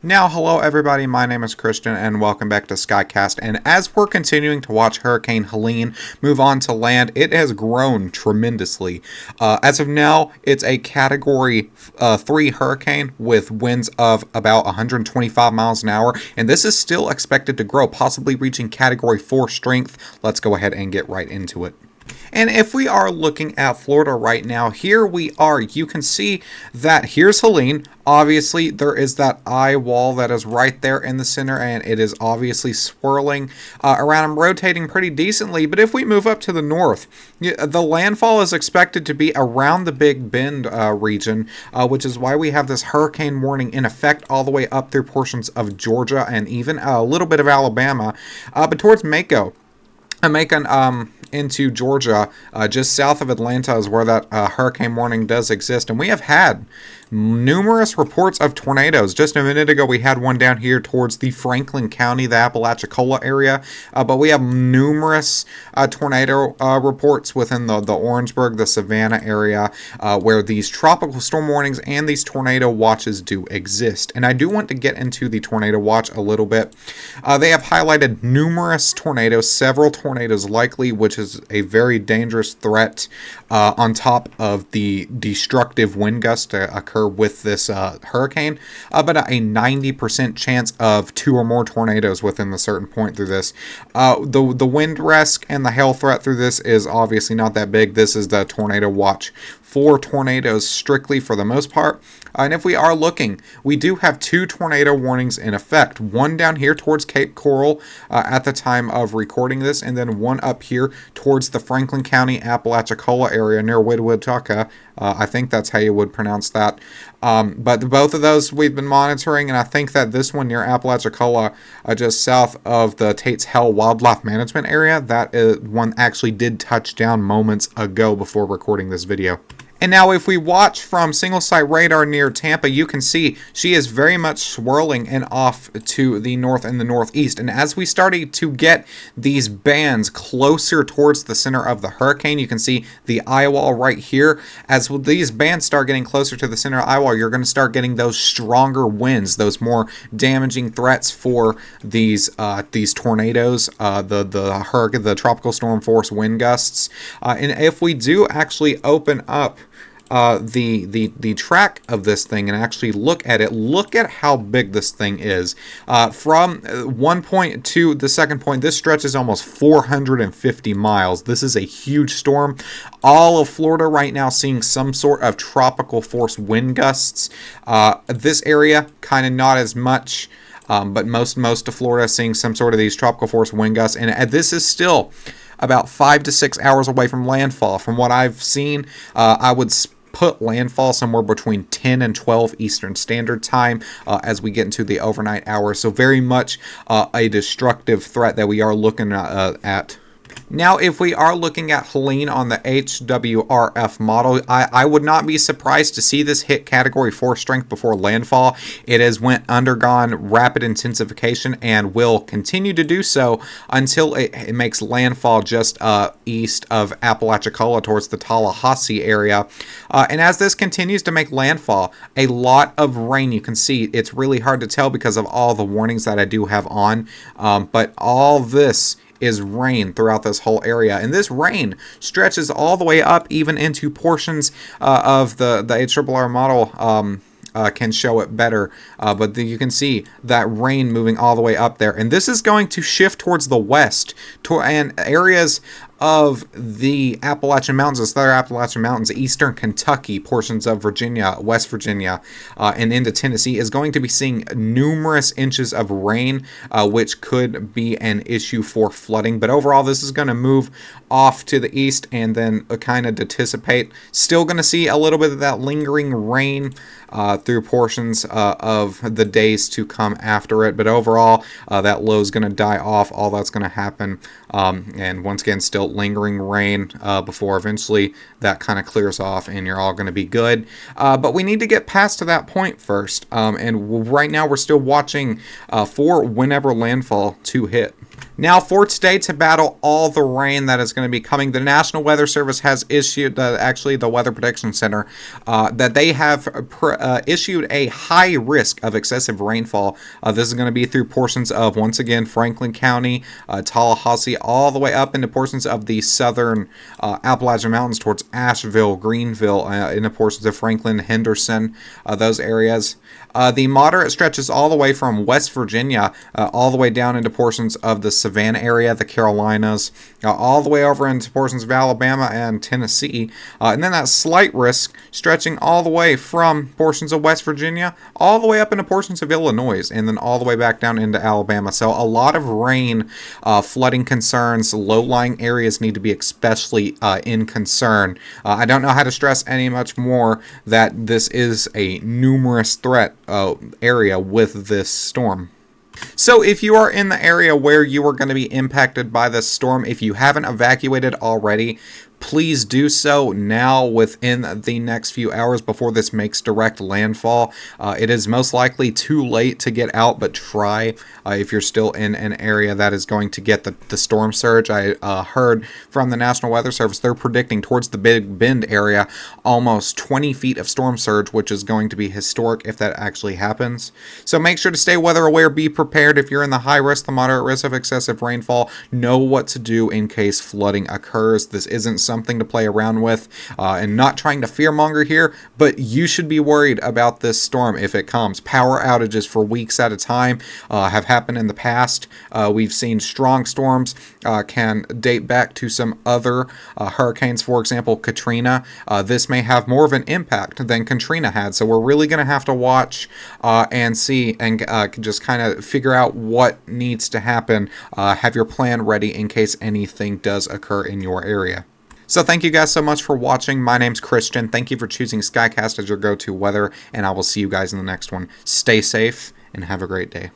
Now, hello everybody, my name is Christian and welcome back to Skycast. And as we're continuing to watch Hurricane Helene move on to land, it has grown tremendously. As of now, it's a Category 3 hurricane with winds of about 125 miles an hour. And this is still expected to grow, possibly reaching Category 4 strength. Let's go ahead and get right into it. And if we are looking at Florida right now, here we are. You can see that here's Helene. Obviously, there is that eye wall that is right there in the center, and it is obviously swirling around and rotating pretty decently. But if we move up to the north, the landfall is expected to be around the Big Bend region, which is why we have this hurricane warning in effect all the way up through portions of Georgia and even a little bit of Alabama. But towards Macon, into Georgia, just south of Atlanta is where that hurricane warning does exist. And we have had numerous reports of tornadoes. Just a minute ago, we had one down here towards the Franklin County, the Apalachicola area. But we have numerous tornado reports within the Orangeburg, the Savannah area, where these tropical storm warnings and these tornado watches do exist. And I do want to get into the tornado watch a little bit. They have highlighted numerous tornadoes, several tornadoes likely, which is a very dangerous threat on top of the destructive wind gusts to occur with this hurricane, but a 90% chance of 2 or more tornadoes within a certain point through this. The wind risk and the hail threat through this is obviously not that big. This is the tornado watch for tornadoes strictly for the most part. And if we are looking, we do have 2 tornado warnings in effect. One down here towards Cape Coral at the time of recording this, and then one up here towards the Franklin County, Apalachicola area near Widwitaka. I think that's how you would pronounce that. But both of those we've been monitoring, and I think that this one near Apalachicola, just south of the Tate's Hell Wildlife Management Area, that one actually did touch down moments ago before recording this video. And now if we watch from single site radar near Tampa, you can see she is very much swirling and off to the north and the northeast. And as we started to get these bands closer towards the center of the hurricane, you can see the eye wall right here. As these bands start getting closer to the center eye wall, you're going to start getting those stronger winds, those more damaging threats for these tornadoes, the tropical storm force wind gusts. And if we do actually open up the track of this thing and actually look at it, look at how big this thing is. From one point to the second point, this stretches almost 450 miles. This is a huge storm. All of Florida right now seeing some sort of tropical force wind gusts. This area kind of not as much. But most of Florida seeing some sort of these tropical force wind gusts, and this is still about 5 to 6 hours away from landfall. From what I've seen, I would put landfall somewhere between 10 and 12 Eastern Standard Time as we get into the overnight hours. So very much a destructive threat that we are looking at. Now, if we are looking at Helene on the HWRF model, I would not be surprised to see this hit Category 4 strength before landfall. It has undergone rapid intensification and will continue to do so until it makes landfall just east of Apalachicola towards the Tallahassee area. And as this continues to make landfall, a lot of rain. You can see it's really hard to tell because of all the warnings that I do have on, but all this is rain throughout this whole area, and this rain stretches all the way up even into portions of the HRRR model. Can show it better, but you can see that rain moving all the way up there, and this is going to shift towards the west and areas of the Appalachian Mountains, the Southern Appalachian Mountains, eastern Kentucky, portions of Virginia, West Virginia, and into Tennessee is going to be seeing numerous inches of rain, which could be an issue for flooding. But overall, this is going to move off to the east and then kind of dissipate. Still going to see a little bit of that lingering rain through portions of the days to come after it. But overall, that low is going to die off. All that's going to happen. And once again, still lingering rain before eventually that kind of clears off and you're all going to be good. But we need to get past to that point first. And right now we're still watching for whenever landfall to hit. Now, for today, to battle all the rain that is going to be coming, the National Weather Service has issued, actually the Weather Prediction Center, that they have issued a high risk of excessive rainfall. This is going to be through portions of, once again, Franklin County, Tallahassee, all the way up into portions of the southern Appalachian Mountains towards Asheville, Greenville, into portions of Franklin, Henderson, those areas. The moderate stretches all the way from West Virginia, all the way down into portions of the Savannah area, the Carolinas, all the way over into portions of Alabama and Tennessee. And then that slight risk stretching all the way from portions of West Virginia, all the way up into portions of Illinois, and then all the way back down into Alabama. So a lot of rain, flooding concerns, low-lying areas need to be especially in concern. I don't know how to stress any much more that this is a numerous threat area with this storm. So if you are in the area where you are going to be impacted by this storm, if you haven't evacuated already, please do so now within the next few hours before this makes direct landfall. It is most likely too late to get out, but try if you're still in an area that is going to get the storm surge. I heard from the National Weather Service, they're predicting towards the Big Bend area almost 20 feet of storm surge, which is going to be historic if that actually happens. So make sure to stay weather aware, be prepared if you're in the high risk, the moderate risk of excessive rainfall. Know what to do in case flooding occurs. This isn't something to play around with, and not trying to fearmonger here, but you should be worried about this storm if it comes. Power outages for weeks at a time have happened in the past. We've seen strong storms can date back to some other hurricanes, for example, Katrina. This may have more of an impact than Katrina had, so we're really going to have to watch and see and just kind of figure out what needs to happen. Have your plan ready in case anything does occur in your area. So thank you guys so much for watching. My name's Christian. Thank you for choosing Skycast as your go-to weather, and I will see you guys in the next one. Stay safe and have a great day.